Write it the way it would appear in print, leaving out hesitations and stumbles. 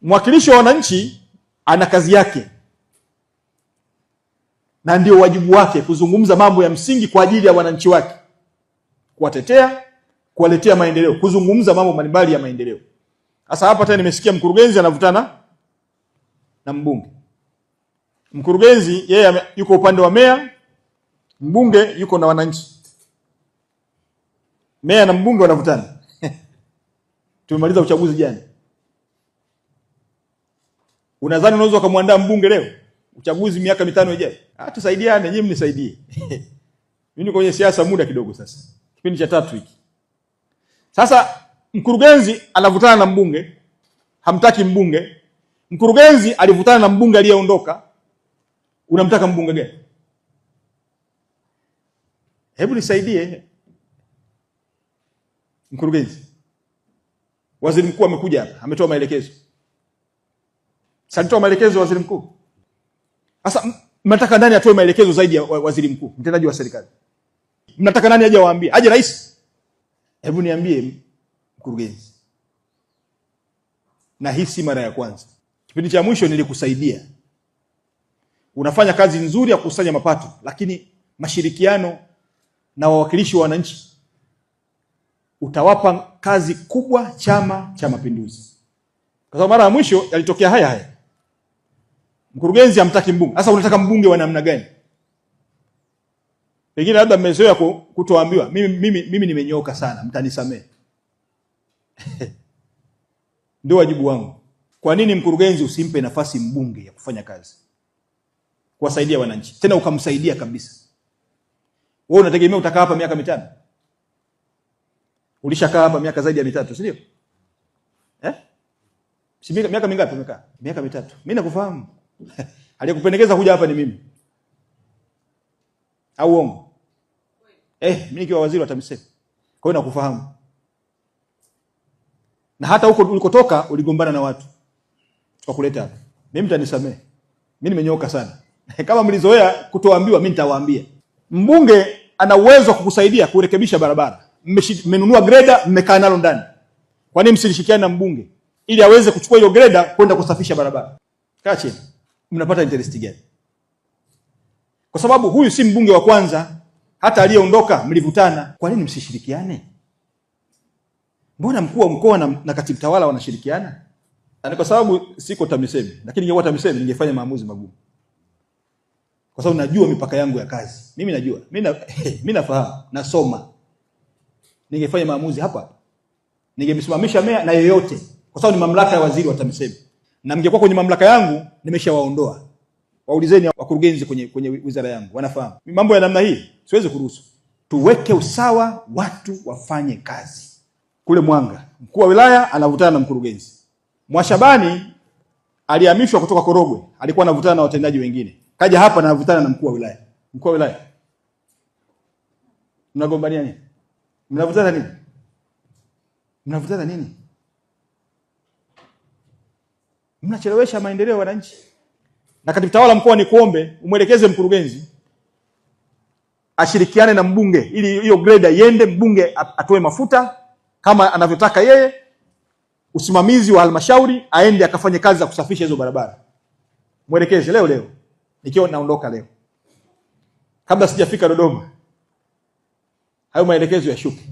Mwakilishi wa wananchi ana kazi yake na ndio wajibu wake kuzungumza mambo ya msingi kwa ajili ya wananchi wake, kuwatetea, kuwaletea maendeleo, kuzungumza mambo mbalimbali ya maendeleo. Sasa hapa tena nimesikia mkurugenzi anavutana na mbunge. Mkurugenzi yeye yuko upande wa meya, mbunge yuko na wananchi. Meya na mbunge wanavutana. Tumemaliza uchaguzi jana. Unadhani unaweza kumwandaa mbunge leo uchaguzi miaka 5 ijayo? Tusaidiane, nyinyi mnisaidie. Mimi niko kwenye siasa muda kidogo sasa. Kipindi cha 3 hiki. Sasa mkurugenzi anavutana na mbunge, hamtaki mbunge. Mkurugenzi alivutana na mbunge aliyeondoka. Unamtaka mbunge gani? Hebu nisaidie. Mkurugenzi. Waziri mkuu amekuja hapa, ametoa maelekezo. Sasa maelekezo waziri mkuu. Sasa mnataka nani atoe maelekezo zaidi ya waziri mkuu, mtendaji wa serikali? Mnataka nani aje waambie? Aje rais? Hebu niambie mkurugenzi. Na hii si mara ya kwanza. Kipindi cha mwisho nilikusaidia. Unafanya kazi nzuri ya kukusanya mapato, lakini mashirikiano na wawakilishi wa wananchi utawapa kazi kubwa Chama cha Mapinduzi. Kwa sababu mara ya mwisho yalitokea haya. Mkurugenzi hamtaki mbunge. Sasa unataka mbunge wa namna gani? Pengine labda mmezoea kutoambiwa. Mimi nimenyoka sana, mtanisamee. Ndio wajibu wangu. Kwa nini mkurugenzi usimpe nafasi mbunge ya kufanya kazi? Kuwasaidia wananchi. Tena ukamsaidia kabisa. Wewe unategemea utakaa hapa miaka 5? Ulishakaa hapa miaka zaidi ya 3, si ndio? Si miaka mingapi umekaa? Miaka 3. Mimi nakufahamu. Aliyekupendekeza kuja hapa ni mimi. Au uongo? Mimi nikiwa waziri wa TAMISEMI. Kwa hiyo nakufahamu. Na hata huko ulikotoka uligombana na watu. Tukakuleta hapa. Mimi mtanisamee. Mimi nimenyoka sana. Kama mlizoea kutoambiwa, mimi nitawaambia. Mbunge ana uwezo wa kukusaidia kurekebisha barabara. Mmenunua greda, mmekaa nalo ndani. Kwa nini msishirikiane na mbunge ili aweze kuchukua hiyo greda kwenda kusafisha barabara? Kaa chini. Mnapata interest gani? Kwa sababu huyu si mbunge wa kwanza, hata aliyeondoka mlivutana. Kwa nini msishirikiane? Mbona mkuu wa mkoa na katibu tawala wanashirikiana? Kwa sababu siko TAMISEMI, lakini ningekuwa TAMISEMI ningefanya maamuzi magumu. Kwa sababu najua mipaka yangu ya kazi. Mimi najua. Mimi nafahamu, nasoma. Ningefanya maamuzi hapa. Ningemsimamisha meya na yeyote. Kwa sababu ni mamlaka ya waziri wa TAMISEMI. Na ningekuwa kwenye mamlaka yangu nimeshawaondoa. Waulizeni wakurugenzi kwenye wizara yangu, wanafahamu. Mambo ya namna hii siwezi kuruhusu. Tuweke usawa, watu wafanye kazi. Kule Mwanga, mkuu wa wilaya anavutana na mkurugenzi. Mwashabani alihamishwa kutoka Korogwe, alikuwa anavutana na watendaji wengine. Kaja hapa na anavutana na mkuu wa wilaya. Mkuu wa wilaya, mnagombania nini? Mnavutana nini? Mnavutana nini? Mnachelewesha maendeleo ya wananchi. Na katibu tawala mkoa, ni kuombe umwelekeze mkurugenzi ashirikiane na mbunge ili hiyo greda iende, mbunge atoe mafuta kama anavyotaka yeye, usimamizi wa halmashauri aende akafanye kazi za kusafisha hizo barabara. Mwelekeze leo nikiwa naondoka leo, kabla sijafika Dodoma, hayo maelekezo yashuke.